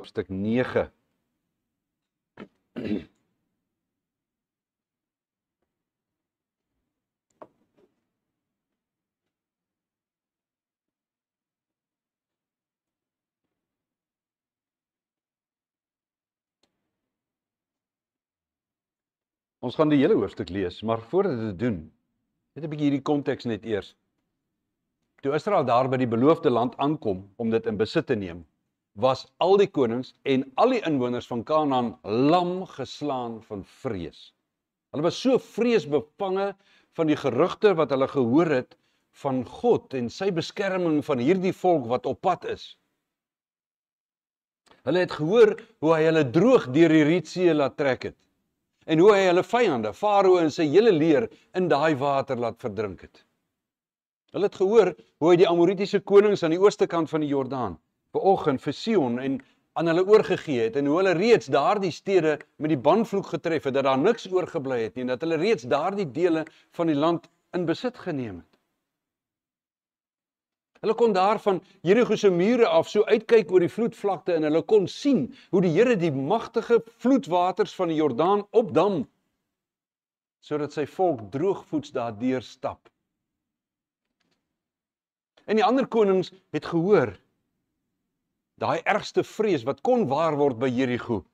Stuk 9. Ons gaan die hele hoofstuk lees, maar voordat dit doen, net 'n bietjie hierdie konteks net eers. Toe Israel daar by die beloofde land aankom om dit in besit te neem, was al die konings en al die inwoners van Kanaan lam geslaan van vrees. Hulle was so vreesbevange van die gerugte wat hulle gehoor het van God en sy beskerming van hierdie volk wat op pad is. Hulle het gehoor hoe hy hulle droog deur die Rietsee laat trek het. En hoe hy hulle vyande, Farao en sy hele leer, in daai water laat verdrink het. Hulle het gehoor hoe hy die Amoritiese konings aan die ooste kant van die Jordaan, vir Og en vir Sion en aan hulle oorgegee het, en hoe hulle reeds daardie stede met die banvloek getref het, dat daar niks oorgebly het nie, en dat hulle reeds daardie dele van die land in besit geneem het. Hulle kon daar van Jerigo se mure af so uitkyk oor die vloedvlakte en hulle kon sien hoe die Here die magtige vloedwaters van die Jordaan opdam, sodat sy volk droogvoets daardeur stap. En die ander konings het gehoor, daai ergste vrees wat kon waar word by Jerigo,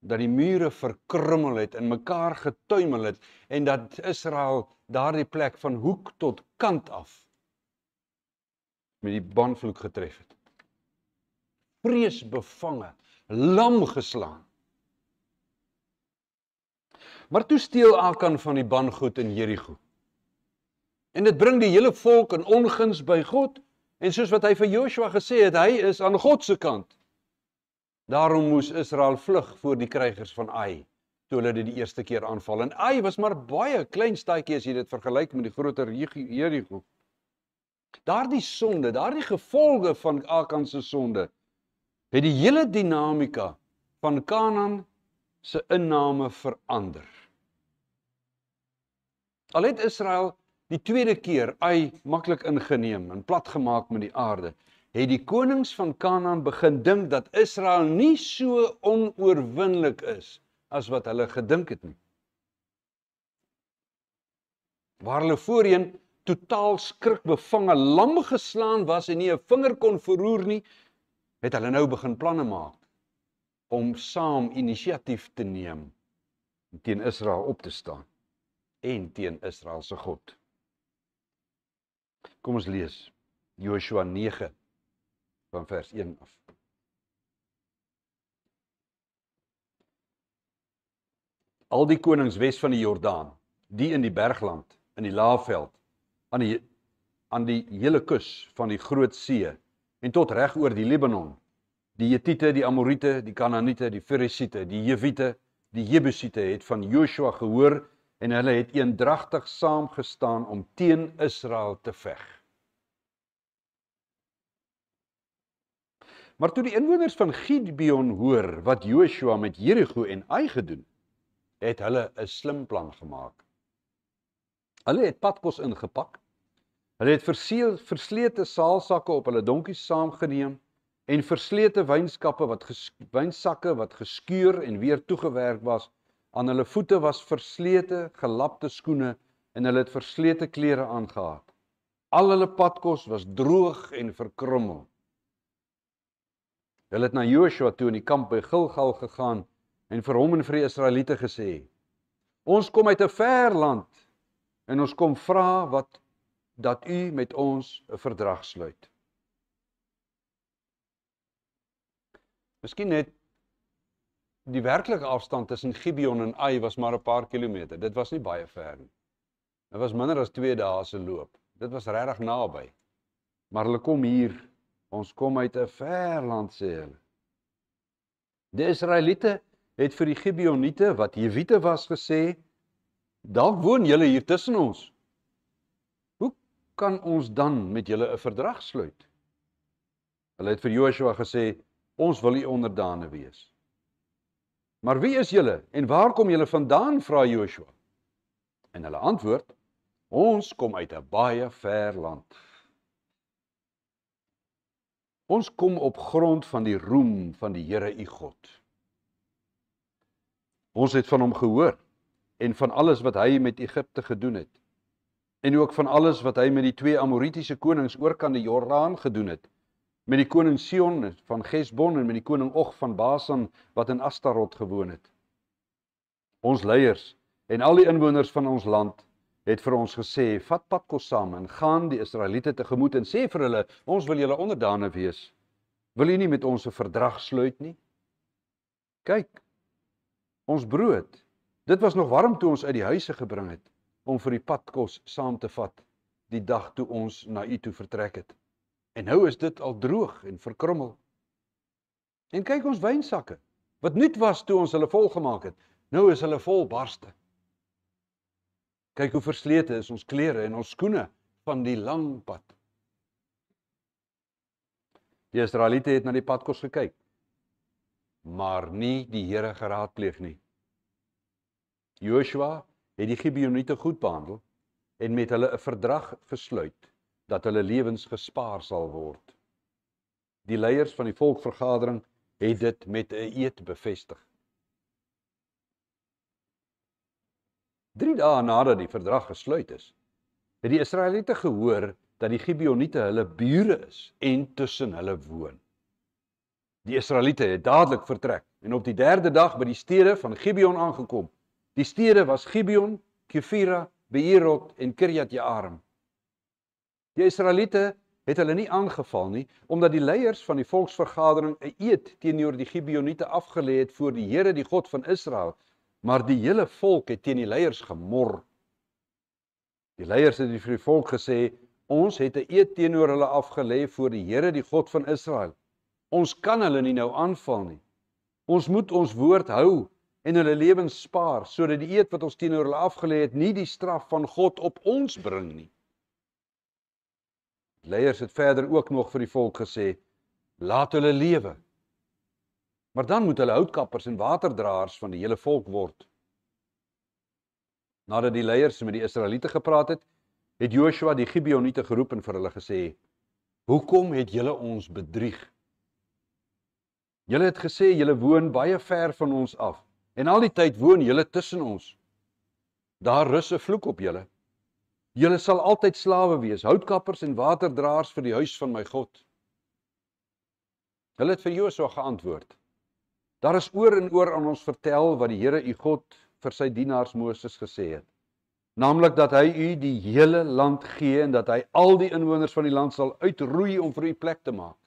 dat die mure verkrummel het en mekaar getuimel het en dat Israel daardie plek van hoek tot kant af met die banvloek getref het. Vreesbevange, lam geslaan. Maar toe steel Akan van die bangoed in Jerigo. En dit bring die hele volk in onguns by God, en soos wat hy vir Joshua gesê het, hy is aan God se kant. Daarom moes Israel vlug voor die krygers van Ai, toe hulle dit die eerste keer aanval. En Ai was maar baie klein stadjie as jy dit vergelyk met die groter Jerigo. Daardie sonde, daardie gevolge van Akan se sonde, het die hele dinamika van Kanaan se inname verander. Al het Israel die tweede keer Ai maklik ingeneem en platgemaak met die aarde, het die konings van Kanaan begin dink dat Israel nie so onoorwinlik is as wat hulle gedink het nie. Waar hulle voorheen totaal skrikbevange lam geslaan was en nie 'n vinger kon verroer nie, het hulle nou begin planne maak om saam inisiatief te neem teen Israel op te staan en teen Israel se God. Kom ons lees Joshua 9 van vers 1 af. Al die konings wes van die Jordaan, die in die bergland, in die Laagveld, aan die hele kus van die Groot See en tot reg oor die Libanon, die Hetiete, die Amoriete, die Kanaaniete, die Ferisiete, die Jewiete, die Jebusiete het van Joshua gehoor en hulle het eendragtig saamgestaan om teen Israel te veg. Maar toe die inwoners van Gibeon hoor wat Joshua met Jerigo en Ai gedoen, het hulle 'n slim plan gemaak. Hulle het padkos ingepak, hulle het verslete saalsakke op hulle donkies saamgeneem en verslete wynsakke wat geskuur en weer toegewerk was, aan hulle voete was verslete, gelapte skoene en hulle het verslete klere aangehad. Al hulle padkos was droog en verkrummel. Hulle het na Joshua toe in die kamp by Gilgal gegaan en vir hom en vir die Israeliete gesê, ons kom uit 'n ver land en ons kom vra dat u met ons 'n verdrag sluit. Miskien net die werklike afstand tussen Gibeon en Ai was maar 'n paar kilometer. Dit was nie baie ver nie. Dit was minder as 2 dae se loop. Dit was regtig naby. Maar hulle kom hier, ons kom uit 'n ver land, sê hulle. Die Israeliete het vir die Gibeoniete, wat Jewiete was, gesê, dalk woon julle hier tussen ons. Hoe kan ons dan met julle 'n verdrag sluit? Hulle het vir Joshua gesê, ons wil u onderdane wees. Maar wie is julle en waar kom julle vandaan, vra Joshua? En hulle antwoord, Ons kom uit 'n baie ver land. Ons kom op grond van die roem van die Here u God. Ons het van hom gehoor en van alles wat hy met Egipte gedoen het. En ook van alles wat hy met die 2 Amoritiese konings oorkant die Jordaan gedoen het. Met die koning Sion van Gesbon en met die koning Og van Basan wat in Astarot gewoon het. Ons leiers en al die inwoners van ons land het vir ons gesê, vat padkos saam en gaan die Israeliete tegemoet en sê vir hulle, ons wil julle onderdane wees. Wil jy nie met ons 'n verdrag sluit nie? Kyk, ons brood, dit was nog warm toe ons uit die huise gebring het, om vir die padkos saam te vat, die dag toe ons na u toe vertrek het. En nou is dit al droog en verkrummel. En kyk ons wynsakke, wat nuut was toe ons hulle volgemaak het, nou is hulle vol barste. Kyk hoe verslete is ons klere en ons skoene van die lang pad. Die Israeliete het na die padkos gekyk, maar nie die Here geraadpleeg nie. Joshua het die Gibeoniete goed behandel en met hulle 'n verdrag gesluit dat hulle lewens gespaar sal word. Die leiers van die volksvergadering het dit met 'n eed bevestig. 3 dae nadat die verdrag gesluit is, het die Israeliete gehoor dat die Gibeoniete hulle bure is en tussen hulle woon. Die Israeliete het dadelik vertrek en op die 3de dag by die stede van Gibeon aangekom. Die stede was Gibeon, Kefira, Beerot en Kirjat Jearim. Die Israeliete het hulle nie aangeval nie, omdat die leiers van die volksvergadering 'n eed teenoor die Gibeoniete afgelê het voor die Here, die God van Israel, maar die hele volk het teen die leiers gemor. Die leiers het vir die volk gesê, ons het 'n eed teenoor hulle afgelê voor die Here, die God van Israel. Ons kan hulle nie nou aanval nie. Ons moet ons woord hou en hulle lewens spaar, sodat die eed wat ons teenoor hulle afgelê het, nie die straf van God op ons bring nie. Die leiers het verder ook nog vir die volk gesê, laat hulle lewe. Maar dan moet hulle houtkappers en waterdraers van die hele volk word. Nadat die leiers met die Israeliete gepraat het, het Joshua die Gibeoniete geroep en vir hulle gesê, hoekom het julle ons bedrieg? Julle het gesê, julle woon baie ver van ons af, en al die tyd woon julle tussen ons. Daar rus 'n vloek op julle. Julle sal altyd slawe wees, houtkappers en waterdraers vir die huis van my God. Hulle het vir Joshua geantwoord, daar is oor en oor aan ons vertel wat die Here u God vir sy dienaars Moses gesê het. Naamlik dat hy u die hele land gee en dat hy al die inwoners van die land sal uitroei om vir u plek te maak.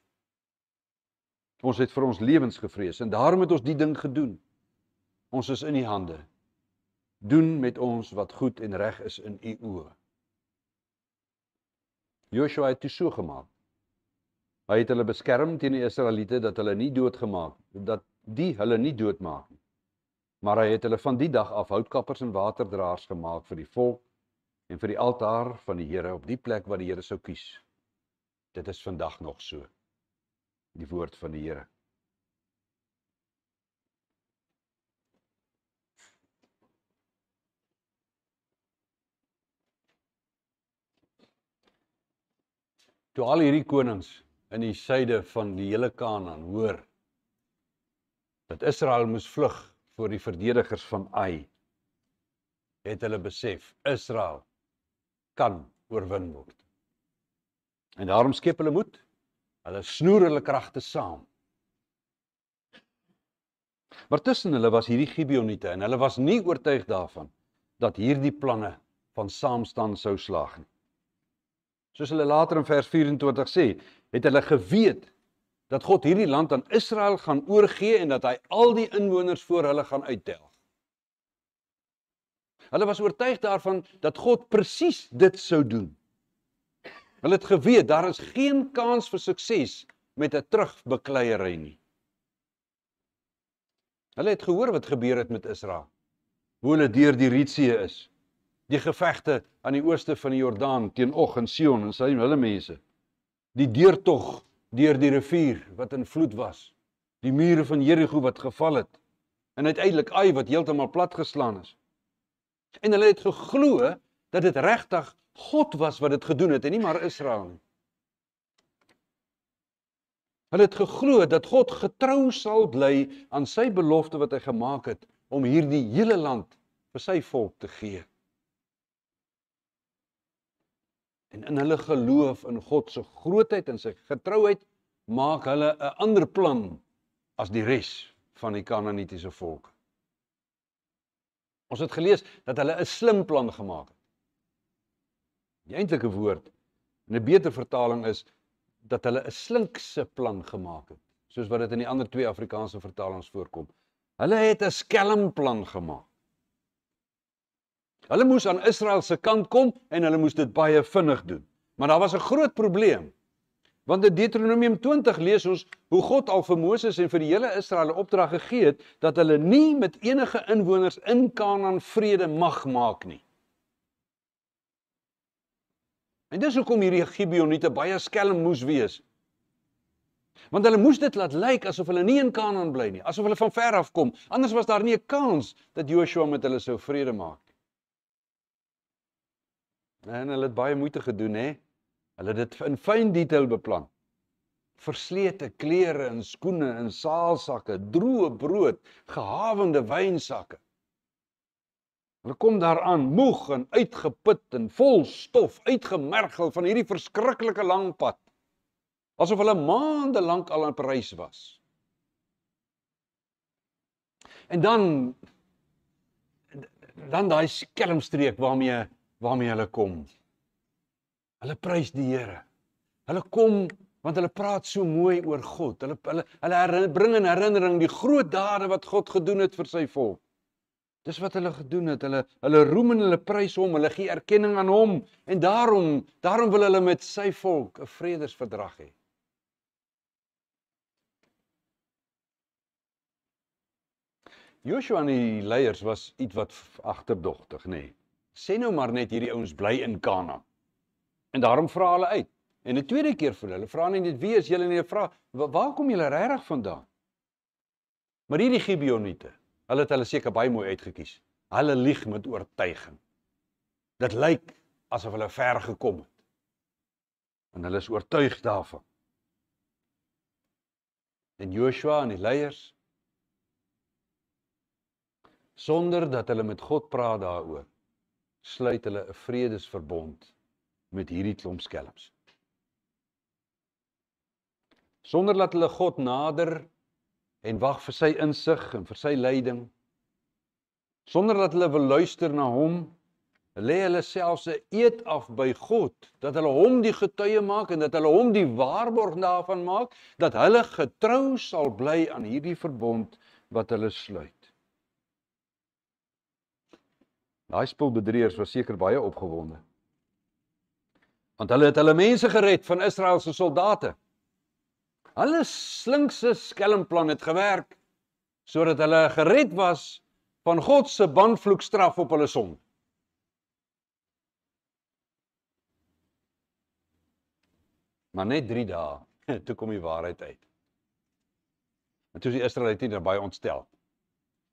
Ons het vir ons lewens gevrees en daarom het ons die ding gedoen. Ons is in u hande. Doen met ons wat goed en reg is in u oë. Joshua het toe so gemaak. Hy het hulle beskerm teen die Israeliete dat hulle nie doodgemaak, dat die hulle nie doodmaak nie. Maar hy het hulle van die dag af houtkappers en waterdraers gemaak vir die volk en vir die altaar van die Here op die plek waar die Here sou kies. Dit is vandag nog so. Die woord van die Here. Toe al hierdie konings in die suide van die hele Kanaan hoor dat Israel moes vlug voor die verdedigers van Ai, het hulle besef, Israel kan oorwin word. En daarom skep hulle moed, hulle snoer hulle kragte saam. Maar tussen hulle was hierdie Gibeoniete en hulle was nie oortuig daarvan dat hierdie planne van saamstaan sou slaag nie. Soos hulle later in vers 24 sê, het hulle geweet dat God hierdie land aan Israel gaan oorgee en dat hy al die inwoners voor hulle gaan uittel. Hulle was oortuig daarvan dat God presies dit sou doen. Hulle het geweet, daar is geen kans vir sukses met 'n terugbekleierery nie. Hulle het gehoor wat gebeur het met Israel, hoe hulle deur die Rietsee is, die gevegte aan die ooste van die Jordaan teen Og en Sion en hulle mense, die deurtog deur die rivier wat in vloed was, die mure van Jerigo wat geval het, en uiteindelik Ai wat heeltemal platgeslaan is. En hulle het geglo dat dit regtig God was wat dit gedoen het en nie maar Israel nie. Hulle het geglo dat God getrou sal bly aan sy belofte wat hy gemaak het om hierdie hele land vir sy volk te gee. En in hulle geloof in God se grootheid en sy getrouheid maak hulle 'n ander plan as die res van die Kanaanitiese volk. Ons het gelees dat hulle 'n slim plan gemaak het. Die eintlike woord in 'n beter vertaling is dat hulle 'n slinkse plan gemaak het, soos wat dit in die ander 2 Afrikaanse vertalings voorkom. Hulle het 'n skelmplan gemaak. Hulle moes aan Israel se kant kom en hulle moes dit baie vinnig doen. Maar daar was 'n groot probleem. Want in Deuteronomium 20 lees ons hoe God al vir Moses en vir die hele Israel 'n opdrag gegee het dat hulle nie met enige inwoners in Kanaan vrede mag maak nie. En dis hoekom hierdie Gibeoniete baie skelm moes wees. Want hulle moes dit laat lyk asof hulle nie in Kanaan bly nie, asof hulle van ver af kom. Anders was daar nie 'n kans dat Joshua met hulle sou vrede maak. En hulle het baie moeite gedoen, hè? Hulle het dit in fyn detail beplan. Verslete klere en skoene en saalsakke, droë brood, gehawende wynsakke. Hulle kom daaraan, moeg en uitgeput en vol stof, uitgemergel van hierdie verskriklike lang pad. Asof hulle maande lank al op reis was. En dan daai skelmstreek waarmee hulle kom. Hulle prys die Here. Hulle kom want hulle praat so mooi oor God. Hulle bring in herinnering die groot dade wat God gedoen het vir sy volk. Dis wat hulle gedoen het. Hulle roem en hulle prys hom, hulle gee erkenning aan hom en daarom wil hulle met sy volk 'n vredesverdrag hê. Joshua en die leiers was ietwat agterdogtig, nê. Sê nou maar net hierdie ouens bly in Kanaan. En daarom vra hulle uit. En 'n tweede keer vir hulle, vra nie net wie is julle nie, hulle vra, waar kom julle regtig vandaan? Maar hierdie Gibeoniete, hulle het hulle seker baie mooi uitgekies. Hulle lieg met oortuiging. Dit lyk asof hulle ver gekom het. En hulle is oortuig daarvan. En Joshua en die leiers, sonder dat hulle met God praat daaroor, sluit hulle 'n vredesverbond met hierdie klomp skelms. Sonder dat hulle God nader en wag vir sy insig en vir sy leiding, sonder dat hulle wil luister na hom, lê hulle selfs 'n eed af by God, dat hulle hom die getuie maak en dat hulle hom die waarborg daarvan maak, dat hulle getrou sal bly aan hierdie verbond wat hulle sluit. Daai spulbedrieërs was seker baie opgewonde. Want hulle het hulle mense gered van Israel se soldate. Hulle slinkse skelmplan het gewerk, sodat hulle gered was van God se banvloekstraf op hulle sonde. Maar net 3 dae, toe kom die waarheid uit. En toe is die Israeliete baie ontstel.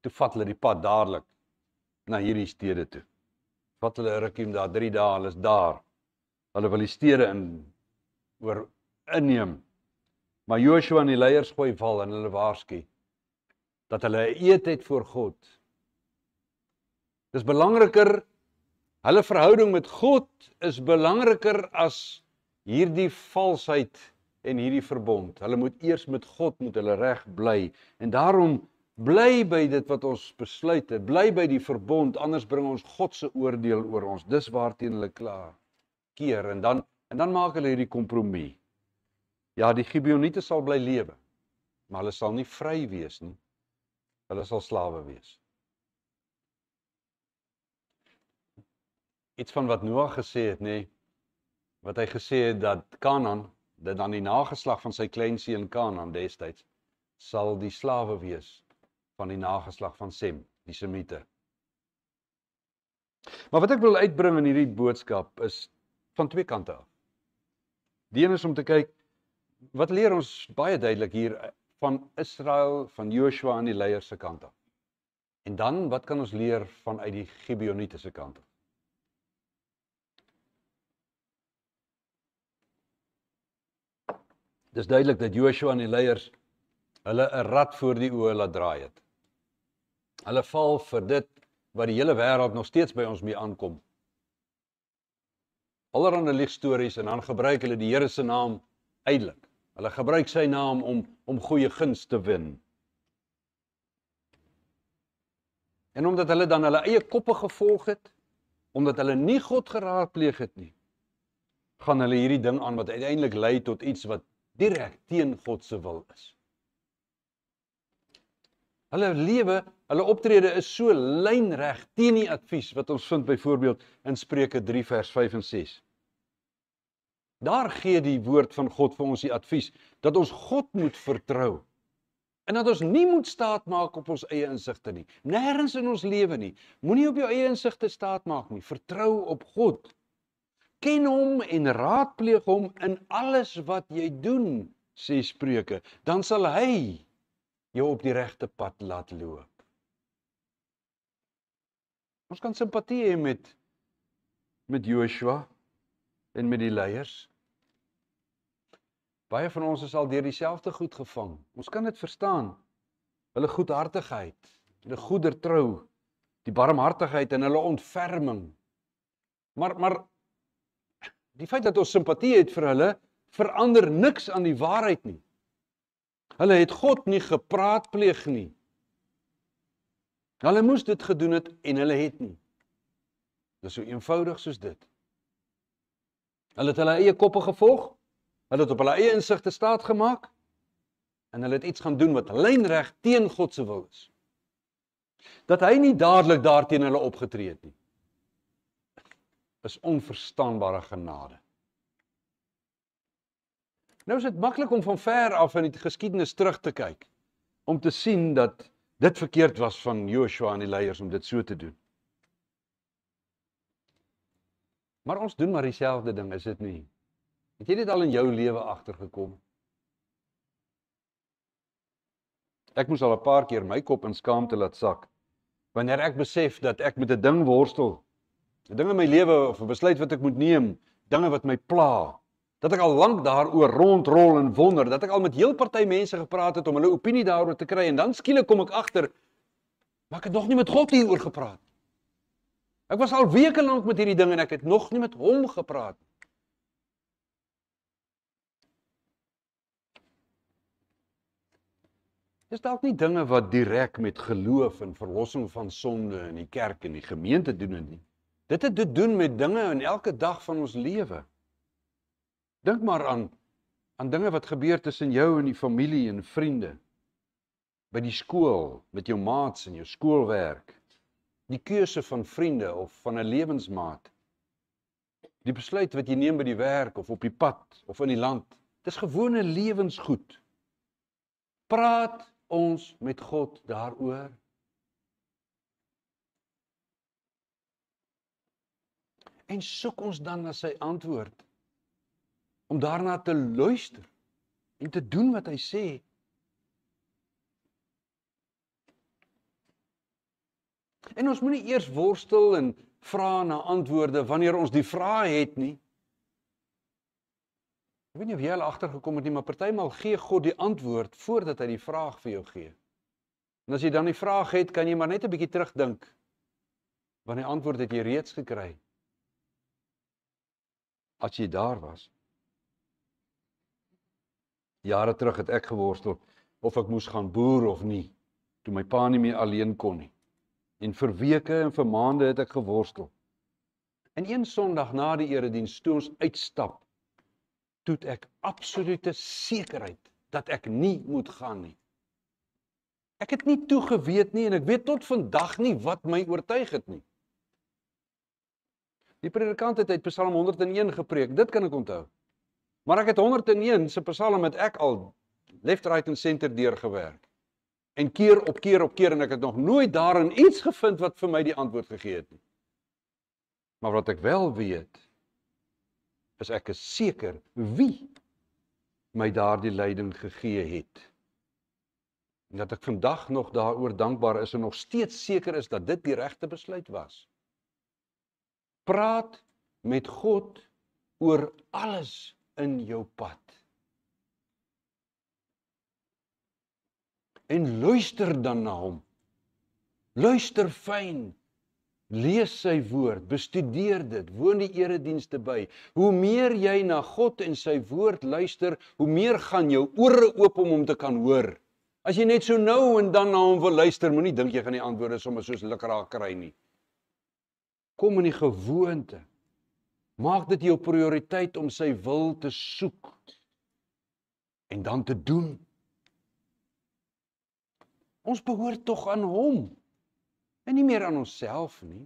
Toe vat hulle die pad dadelik na hierdie stede toe. Vat hulle 'n rukkie om daar 3 dae, hulle is daar. Hulle wil die stede inneem. Maar Joshua en die leiers gooi val en hulle waarsku dat hulle 'n eed het voor God. Dis belangriker, hulle verhouding met God is belangriker as hierdie valsheid en hierdie verbond. Hulle moet eers met God reg bly. En daarom bly by dit wat ons besluit het, bly by die verbond, anders bring ons God se oordeel oor ons. Dis waarteen hulle klaar keer en dan maak hulle hierdie kompromie. Ja, die Gibeoniete sal bly lewe, maar hulle sal nie vry wees nie. Hulle sal slawe wees. Iets van wat Noag gesê het, nê, wat hy gesê het dat Kanaan, dat dan die nageslag van sy kleinseun Kanaan destyds, sal die slawe wees van die nageslag van Sem, die Semiete. Maar wat ek wil uitbring in hierdie boodskap is van 2 kante af. Die een is om te kyk, wat leer ons baie duidelik hier van Israel, van Joshua en die leiers se kant af. En dan, wat kan ons leer vanuit die Gibeoniete se kant af? Dis duidelik dat Joshua en die leiers hulle 'n rad voor die oë laat draai het. Hulle val vir dit wat die hele wêreld nog steeds by ons mee aankom. Allerhande liegstories en dan gebruik hulle die Here se naam uitelik. Hulle gebruik sy naam om goeie guns te wen. En omdat hulle dan hulle eie koppe gevolg het, omdat hulle nie God geraadpleeg het nie, gaan hulle hierdie ding aan wat uiteindelik lei tot iets wat direk teen God se wil is. Hulle lewe, hulle optrede is so lynreg teen die advies wat ons vind byvoorbeeld in Spreuke 3 vers 5 en 6. Daar gee die woord van God vir ons die advies dat ons God moet vertrou en dat ons nie moet staat maak op ons eie insigte nie. Nêrens in ons lewe nie. Moenie op jou eie insigte staat maak nie. Vertrou op God. Ken hom en raadpleeg hom in alles wat jy doen, sê Spreuke. Dan sal hy jou op die regte pad laat loop. Ons kan simpatie hê met Joshua en met die leiers. Baie van ons is al deur dieselfde goed gevang. Ons kan dit verstaan. Hulle goedhartigheid, hulle goedertrou, die barmhartigheid en hulle ontferming. Maar die feit dat ons simpatie het vir hulle, verander niks aan die waarheid nie. Hulle het God nie gepraatpleeg nie. Hulle moes dit gedoen het en hulle het nie. Dis so eenvoudig soos dit. Hulle het hulle eie koppe gevolg, hulle het op hulle eie insigte staat gemaak, en hulle het iets gaan doen wat lynreg teen God se wil is. Dat hy nie dadelik daarteen hulle opgetree het nie, is onverstaanbare genade. Nou is dit maklik om van ver af in die geskiedenis terug te kyk, om te sien dat dit verkeerd was van Joshua en die leiers om dit so te doen. Maar ons doen maar dieselfde ding, is dit nie? Het jy dit al in jou lewe agtergekom? Ek moes al 'n paar keer my kop in skaamte laat sak, wanneer ek besef dat ek met 'n ding worstel, 'n ding in my lewe of 'n besluit wat ek moet neem, dinge wat my pla, dat ek al lank daaroor rondrol en wonder, dat ek al met heel party mense gepraat het om hulle opinie daaroor te kry, en dan skielik kom ek agter, maar ek het nog nie met God hieroor gepraat. Ek was al weke lank met hierdie ding en ek het nog nie met hom gepraat. Dis dalk nie dinge wat direk met geloof en verlossing van sonde in die kerk en die gemeente doen nie. Dit het te doen met dinge in elke dag van ons lewe. Dink maar aan dinge wat gebeur tussen jou en die familie en vriende. By die skool, met jou maats en jou skoolwerk. Die keuse van vriende of van 'n lewensmaat. Die besluit wat jy neem by die werk of op die pad of in die land. Dis gewone lewensgoed. Praat ons met God daaroor? En soek ons dan na sy antwoord, om daarna te luister en te doen wat hy sê. En ons moenie eers worstel en vra na antwoorde wanneer ons die vrae het nie. Ek weet nie of jy al agtergekom het nie, maar partymal gee God die antwoord voordat hy die vraag vir jou gee. En as jy dan die vraag het, kan jy maar net 'n bietjie terugdink, want die antwoord het jy reeds gekry, as jy daar was. Jare terug het ek geworstel of ek moes gaan boer of nie, toe my pa nie meer alleen kon nie. En vir weke en vir maande het ek geworstel. En een Sondag na die erediens, toe ons uitstap, toe het ek absolute sekerheid dat ek nie moet gaan nie. Ek het nie toegeweet nie en ek weet tot vandag nie wat my oortuig het nie. Die predikant het uit Psalm 101 gepreek, dit kan ek onthou. Maar ek het 101 se Psalm het ek al left, right en center deurgewerk. En keer op keer en ek het nog nooit daarin iets gevind wat vir my die antwoord gegee het nie. Maar wat ek wel weet, is ek is seker wie my daardie leiding gegee het. En dat ek vandag nog daaroor dankbaar is en nog steeds seker is dat dit die regte besluit was. Praat met God oor alles in jou pad. en luister dan na hom. Luister fyn. Lees sy woord, bestudeer dit, woon die eredienste by. Hoe meer jy na God en sy woord luister, hoe meer gaan jou ore oop om hom te kan hoor. As jy net so nou en dan na hom wil luister, moenie dink jy gaan die antwoorde sommer soos lukraak kry nie. Kom in die gewoonte. Maak dit jou prioriteit om sy wil te soek en dan te doen. Ons behoort tog aan hom. En nie meer aan onsself nie.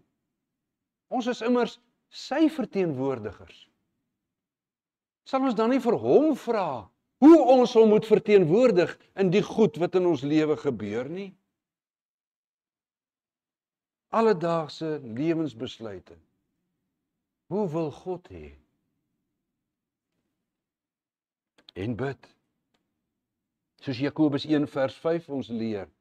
Ons is immers sy verteenwoordigers. Sal ons dan nie vir hom vra hoe ons hom moet verteenwoordig in die goed wat in ons lewe gebeur nie? Alledaagse lewensbesluite. Hoe wil God hê? En bid. Soos Jakobus 1 vers 5 ons leer.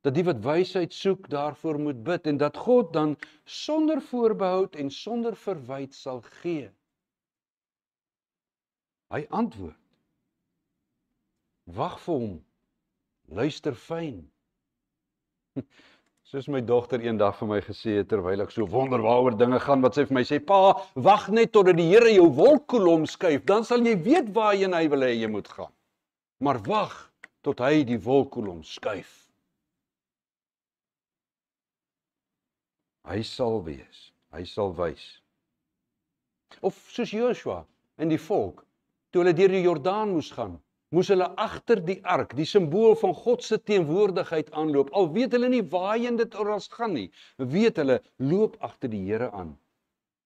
Dat die wat wysheid soek daarvoor moet bid en dat God dan sonder voorbehoud en sonder verwyte sal gee. Hy antwoord. Wag vir hom. Luister fyn. Soos my dogter eendag vir my gesê het terwyl ek so wonder waaroor dinge gaan, wat sy vir my sê, pa, wag net totdat die Here jou wolkkolom skuif, dan sal jy weet waarheen hy wil hê jy moet gaan. Maar wag tot hy die wolkkolom skuif. Hy sal wees, hy sal wys. Of soos Joshua en die volk, toe hulle deur die Jordaan moes gaan, moes hulle agter die ark, die simbool van God se teenwoordigheid aanloop. Al weet hulle nie waarheen dit oral gaan nie, weet hulle, loop agter die Here aan.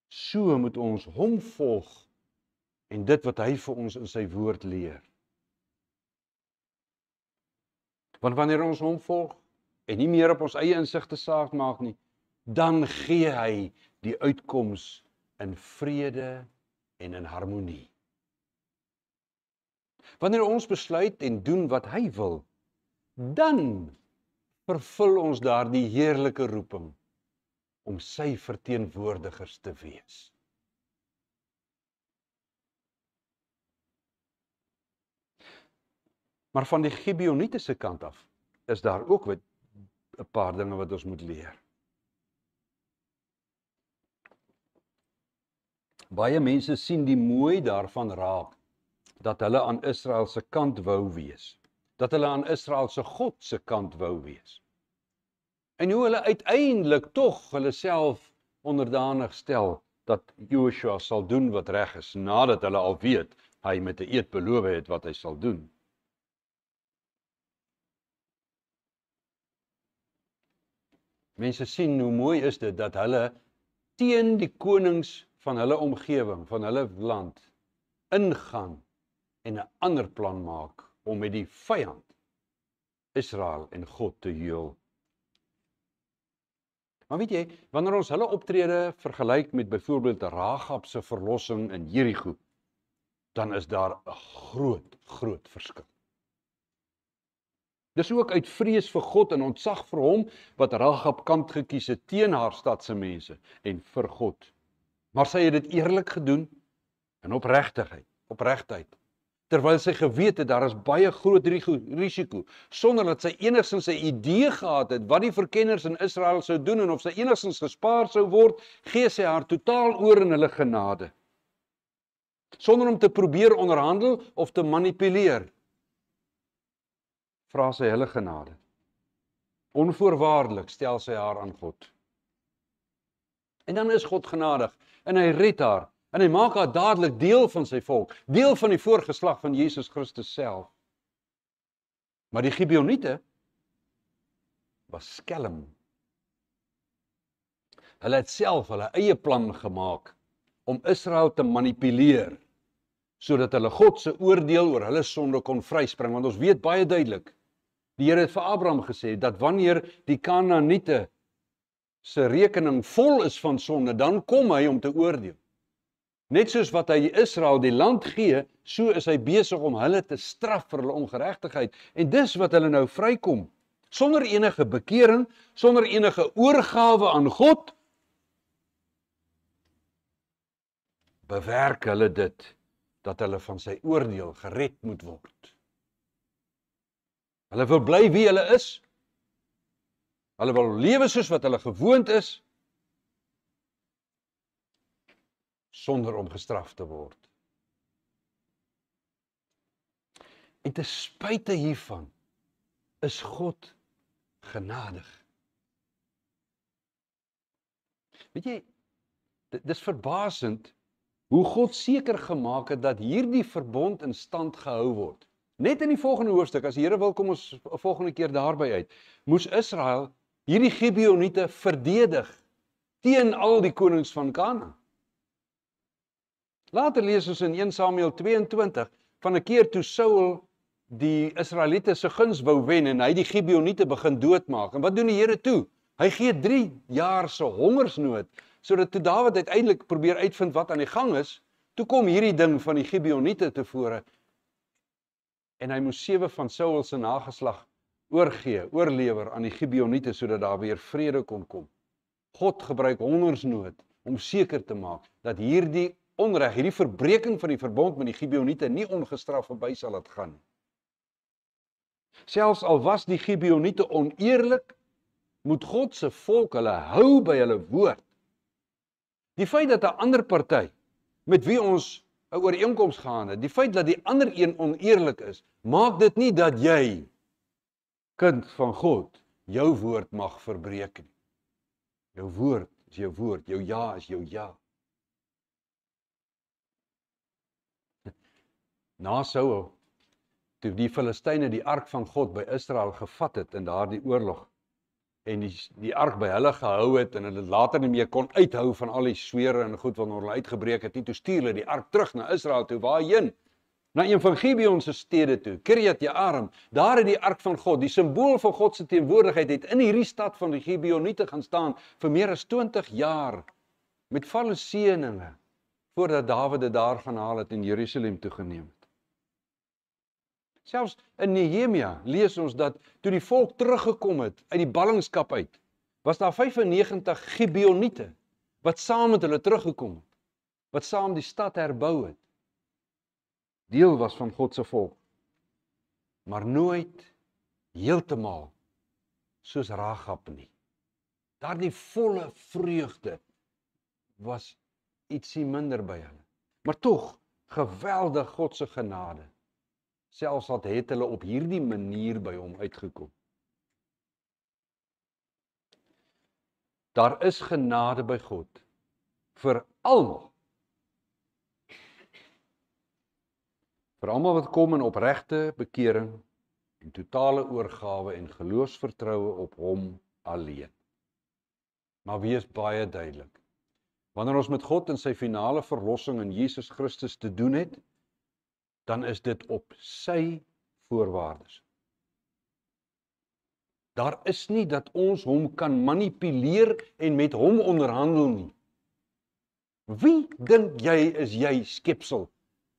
So moet ons hom volg en dit wat hy vir ons in sy woord leer. Want wanneer ons hom volg en nie meer op ons eie insigte saak maak nie, dan gee hy die uitkoms in vrede en in harmonie. Wanneer ons besluit en doen wat hy wil, dan vervul ons daardie heerlike roeping om sy verteenwoordigers te wees. Maar van die Gibeoniete se kant af is daar ook 'n paar dinge wat ons moet leer. Baie mense sien die mooi daarvan raak, dat hulle aan Israel se kant wou wees. Dat hulle aan Israel se God se kant wou wees. En hoe hulle uiteindelik tog hulle self onderdanig stel, dat Joshua sal doen wat reg is, nadat hulle al weet, hy met 'n eed beloof het wat hy sal doen. Mense sien hoe mooi is dit, dat hulle teen die konings van hulle omgewing, van hulle land, ingaan en 'n ander plan maak om met die vyand, Israel en God te heel. Maar weet jy, wanneer ons hulle optrede vergelyk met byvoorbeeld Rahab se verlossing in Jerigo, dan is daar 'n groot verskil. Dis ook uit vrees vir God en ontzag vir hom, wat Rahab kant gekies het teen haar stadse mense en vir God. Maar sy het dit eerlik gedoen en opregtheid. Terwyl sy geweet het, daar is baie groot risiko, sonder dat sy enigstens 'n idee gehad het, wat die verkenners in Israel sou doen, en of sy enigstens gespaar sou word, gee sy haar totaal oor in hulle genade. Sonder om te probeer onderhandel of te manipuleer, vra sy hulle genade. Onvoorwaardelik stel sy haar aan God. En dan is God genadig, en hy red haar, en hy maak haar dadelik deel van sy volk, deel van die voorgeslag van Jesus Christus self. Maar die Gibeoniete was skelm. Hulle het self hulle eie plan gemaak om Israel te manipuleer, sodat hulle God se oordeel oor hulle sonde kon vryspring, want ons weet baie duidelik, die Here het vir Abraham gesê, dat wanneer die Kanaaniete se rekening vol is van sonde, dan kom hy om te oordeel. Net soos wat hy Israel die land gee, so is hy besig om hulle te straf vir hulle ongeregtigheid. En dis wat hulle nou vrykom. Sonder enige bekering, sonder enige oorgawe aan God, bewerk hulle dit, dat hulle van sy oordeel gered moet word. Hulle wil bly wie hulle is. Hulle wil lewe soos wat hulle gewoond is, sonder om gestraf te word. En ten spyte hiervan is God genadig. Weet jy, dis verbasend hoe God seker gemaak het dat hierdie verbond in stand gehou word. Net in die volgende hoofstuk, as die Here wil, kom ons 'n volgende keer daarby uit, moes Israel hierdie Gibeoniete verdedig teen al die konings van Kanaan. Later lees ons in 1 Samuel 22 van 'n keer toe Saul die Israeliete se guns wou wen en hy die Gibeoniete begin doodmaak. En wat doen die Here toe? Hy gee 3 jaar se hongersnood, sodat toe Dawid uiteindelik probeer uitvind wat aan die gang is, toe kom hierdie ding van die Gibeoniete tevore. En hy moes 7 van Saul se nageslag oorlewer aan die Gibeoniete sodat daar weer vrede kon kom. God gebruik hongersnood om seker te maak dat hierdie onreg, hierdie verbreeking van die verbond met die Gibeoniete nie ongestraf verby sal laat gaan nie. Selfs al was die Gibeoniete oneerlik, moet God se volk hulle hou by hulle woord. Die feit dat 'n ander party met wie ons 'n ooreenkoms gehad het, die feit dat die ander een oneerlik is, maak dit nie dat jy, kind van God, jou woord mag verbreek nie. Jou woord is jou woord, jou ja is jou ja. Na Saul, toe die Filistyne die ark van God by Israel gevat het in daardie oorlog, en die ark by hulle gehou het, en hulle later nie meer kon uithou van al die swere en goed wat hulle uitgebreek het nie, toe stuur hulle die ark terug na Israel toe, waarheen? Na een van Gibeon se stede toe, Kirjat Jearim, daar het die ark van God, die simbool van God se teenwoordigheid, het in hierdie stad van die Gibeoniete gaan staan vir meer as 20 jaar, met volle seëninge, voordat Dawid dit daar gaan haal het en Jerusalem toegeneem het. Selfs in Nehemia lees ons dat toe die volk teruggekom het uit die ballingskap uit, was daar 95 Gibeoniete wat saam met hulle teruggekom het, wat saam die stad herbou het. Deel was van God se volk, maar nooit heeltemal soos Ragab nie. Daardie volle vreugde was ietsie minder by hulle, maar tog geweldig God se genade. Selfs al het hulle op hierdie manier by hom uitgekom. Daar is genade by God vir almal. Vir almal wat kom in opregte bekering en totale oorgawe en geloofsvertroue op hom alleen. Maar wees baie duidelik. Wanneer ons met God in sy finale verlossing in Jesus Christus te doen het, dan is dit op sy voorwaardes. Daar is nie dat ons hom kan manipuleer en met hom onderhandel nie. Wie dink jy is jy, skepsel,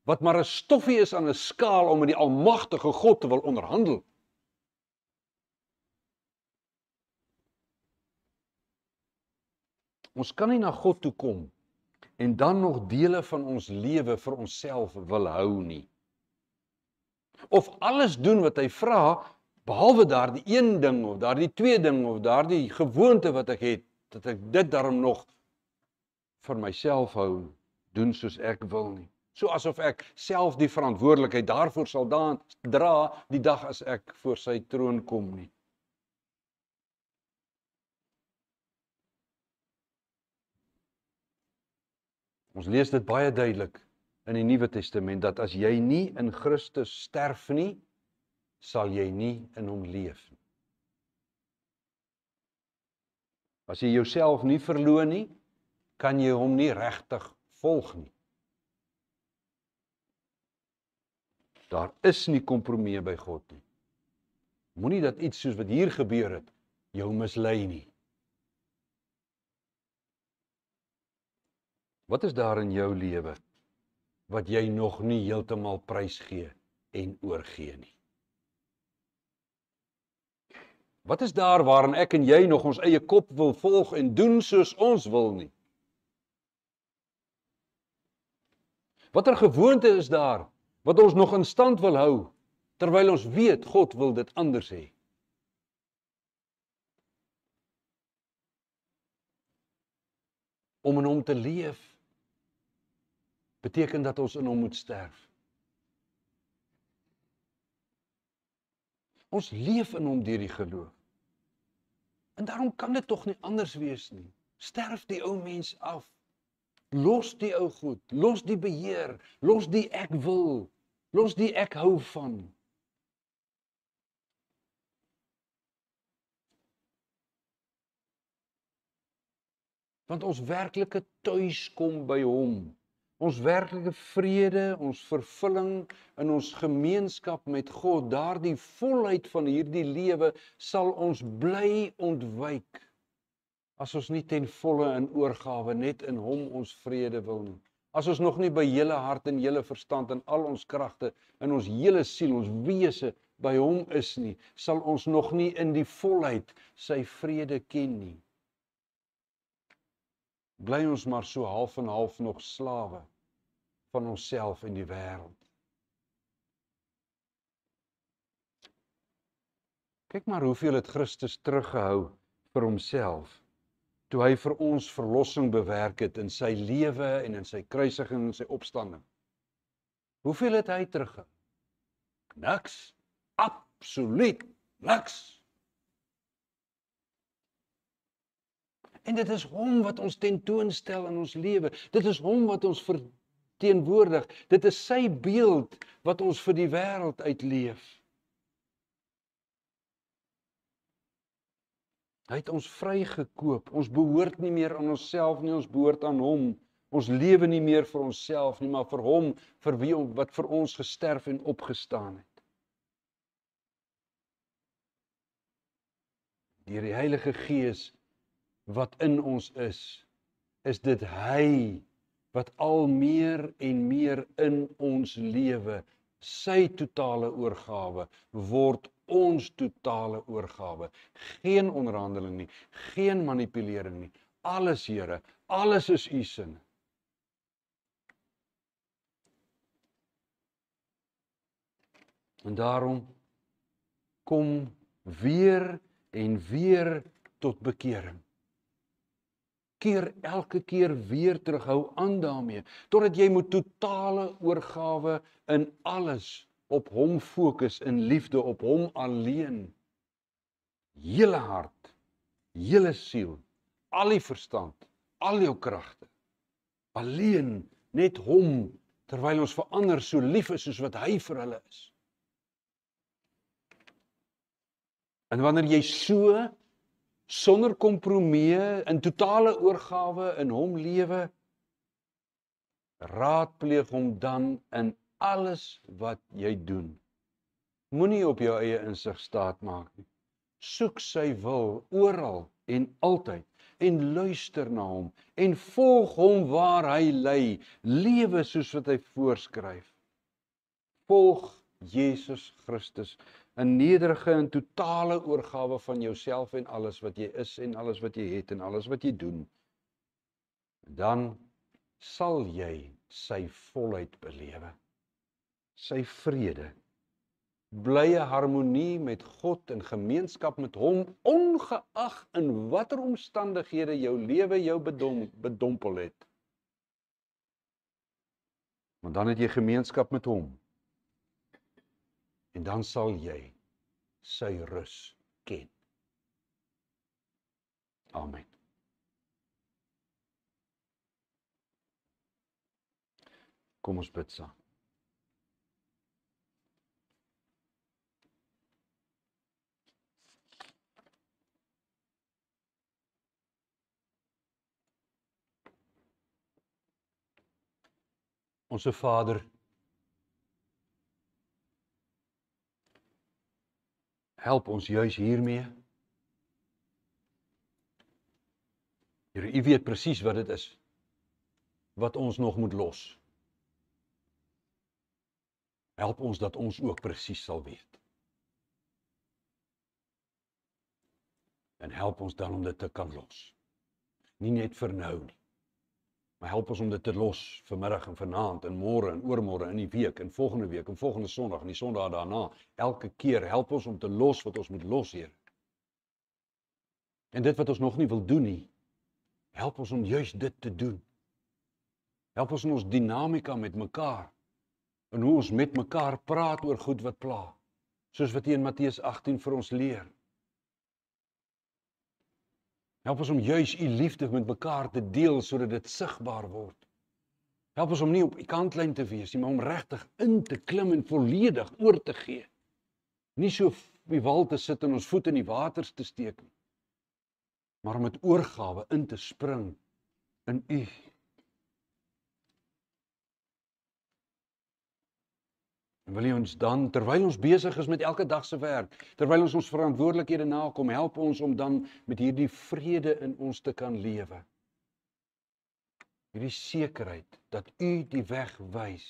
wat maar 'n stoffie is aan 'n skaal om met die almagtige God te wil onderhandel? Ons kan nie na God toe kom en dan nog dele van ons lewe vir onsself wil hou nie. Of alles doen wat hy vra, behalwe daardie een ding, of daardie twee ding, of daardie gewoonte wat ek het, dat ek dit daarom nog vir myself hou, doen soos ek wil nie. So asof ek self die verantwoordelikheid daarvoor sal dra, die dag as ek voor sy troon kom nie. Ons lees dit baie duidelik in die Nuwe Testament, dat as jy nie in Christus sterf nie, sal jy nie in hom leef nie. As jy jouself nie verloon nie, kan jy hom nie regtig volg nie. Daar is nie kompromie by God nie. Moenie dat iets soos wat hier gebeur het, jou mislei nie. Wat is daar in jou lewe wat jy nog nie heeltemal prysgee en oorgee nie? Wat is daar waarin ek en jy nog ons eie kop wil volg en doen soos ons wil nie? Watter gewoonte is daar wat ons nog in stand wil hou terwyl ons weet God wil dit anders hê. Om in hom te leef beteken dat ons in hom moet sterf. Ons leef in hom deur die geloof. En daarom kan dit tog nie anders wees nie. Sterf die ou mens af. Los die ou goed, los die beheer, los die ek wil, los die ek hou van. Want ons werklike tuis kom by hom. Ons werklike vrede, ons vervulling in ons gemeenskap met God, daardie volheid van hierdie lewe sal ons bly ontwyk as ons nie ten volle in oorgawe net in hom ons vrede wil nie. As ons nog nie by hele hart en hele verstand en al ons kragte, in ons hele siel, ons wese by hom is nie, sal ons nog nie in die volheid sy vrede ken nie. Bly ons maar so half en half nog slawe van onsself en die wêreld. Kyk maar hoeveel het Christus teruggehou vir homself, toe hy vir ons verlossing bewerk het in sy lewe en in sy kruisiging en sy opstanding. Hoeveel het hy teruggehou? Niks. Absoluut niks. En dit is hom wat ons tentoonstel in ons lewe. Dit is hom wat ons verteenwoordig. Dit is sy beeld wat ons vir die wêreld uitleef. Hy het ons vrygekoop. Ons behoort nie meer aan onsself nie, ons behoort aan hom. Ons lewe nie meer vir onsself nie, maar vir hom, vir wie wat vir ons gesterf en opgestaan het. Deur die Heilige Gees wat in ons is dit hy wat al meer en meer in ons lewe, sy totale oorgawe, word ons totale oorgawe. Geen onderhandeling nie, geen manipulering nie. Alles, Here, alles is u sin. En daarom kom weer en weer tot bekering. Elke keer weer terug, hou aan daarmee, totdat jy moet totale oorgawe in alles op hom fokus, in liefde op hom alleen. Hele hart, hele siel, al die verstand, al jou kragte. Alleen, net hom, terwyl ons vir ander so lief is soos wat hy vir hulle is. En wanneer jy so sonder kompromie, in totale oorgawe in hom lewe, raadpleeg hom dan in alles wat jy doen. Moenie op jou eie insig staat maak nie. Soek sy wil oral en altyd en luister na hom en volg hom waar hy lei. Lewe soos wat hy voorskryf. Volg Jesus Christus in nederige en totale oorgawe van jouself en alles wat jy is en alles wat jy het en alles wat jy doen. Dan sal jy sy volheid belewe. Sy vrede, blye harmonie met God en gemeenskap met hom, ongeag in watter omstandighede jou lewe jou bedompel het. Want dan het jy gemeenskap met hom. En dan sal jy sy rus ken. Amen. Kom ons bid saam. Onse Vader, help ons juis hiermee. Here, U weet presies wat dit is, wat ons nog moet los. Help ons dat ons ook presies sal weet. En help ons dan om dit te kan los. Nie net vir nou nie, Maar help ons om dit te los vanmiddag en vanaand en môre en oormôre in die week en volgende Sondag en die Sondae daarna. Elke keer help ons om te los wat ons moet los, Here. En dit wat ons nog nie wil doen nie, help ons om juist dit te doen. Help ons in ons dinamika met mekaar en hoe ons met mekaar praat oor goed wat pla, soos wat hy in Matteus 18 vir ons leer. Help ons om juis u liefde met mekaar te deel sodat dit sigbaar word. Help ons om nie op die kantlyn te wees nie, maar om regtig in te klim en volledig oor te gee. Nie so op die wal te sit en ons voet in die waters te steek nie, maar om met oorgawe in te spring in u. En wil U ons dan, terwyl ons besig is met elke dag se werk, terwyl ons verantwoordelikhede nakom, help ons om dan met hierdie vrede in ons te kan lewe. Hierdie sekerheid dat U die weg wys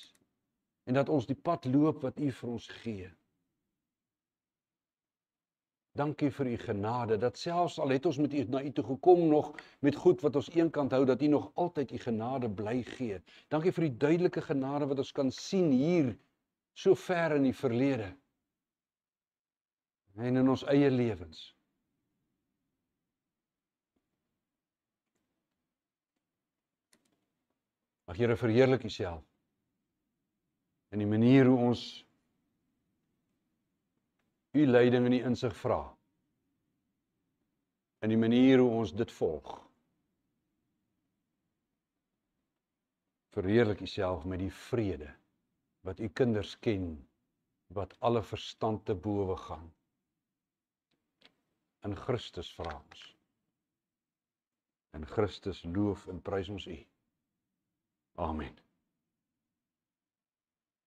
en dat ons die pad loop wat U vir ons gee. Dankie vir U genade, dat selfs al het ons met U na U toe gekom nog met goed wat ons eenkant hou, dat U nog altyd U genade bly gee. Dankie vir die duidelike genade wat ons kan sien hier, so ver in die verlede en in ons eie lewens. Mag Here verheerlik U self in die manier hoe ons U leiding en U insig vra, in die manier hoe ons dit volg. Verheerlik U self met die vrede wat U kinders ken, wat alle verstand te bowe gaan. In Christus vra ons. In Christus loof en prys ons U. Amen.